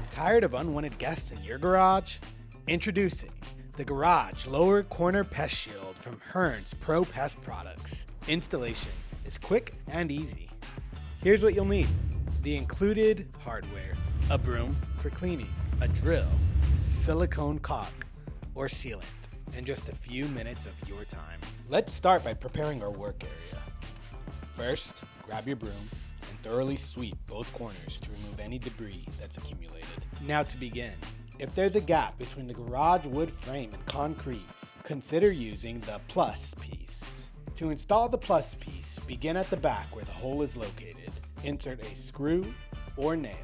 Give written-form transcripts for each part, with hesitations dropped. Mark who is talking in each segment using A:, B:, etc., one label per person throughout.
A: Tired of unwanted guests in your garage? Introducing the Garage Lower Corner Pest Shield from Hearn's Pro Pest Products. Installation is quick and easy. Here's what you'll need: the included hardware, a broom for cleaning, a drill, silicone caulk or sealant, and just a few minutes of your time. Let's start by preparing our work area. First, grab your broom and thoroughly sweep both corners to remove any debris that's accumulated. Now to begin, if there's a gap between the garage wood frame and concrete, consider using the plus piece. To install the plus piece, begin at the back where the hole is located. Insert a screw or nail.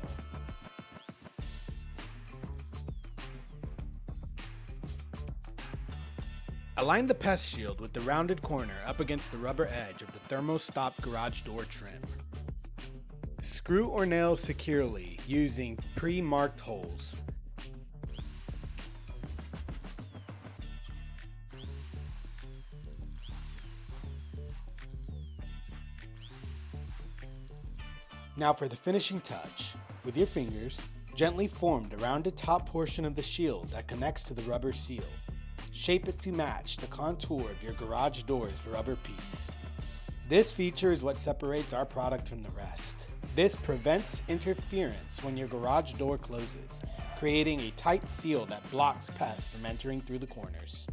A: Align the pest shield with the rounded corner up against the rubber edge of the thermostop garage door trim. Screw or nail securely using pre-marked holes. Now for the finishing touch. With your fingers, gently form the rounded top portion of the shield that connects to the rubber seal. Shape it to match the contour of your garage door's rubber piece. This feature is what separates our product from the rest. This prevents interference when your garage door closes, creating a tight seal that blocks pests from entering through the corners.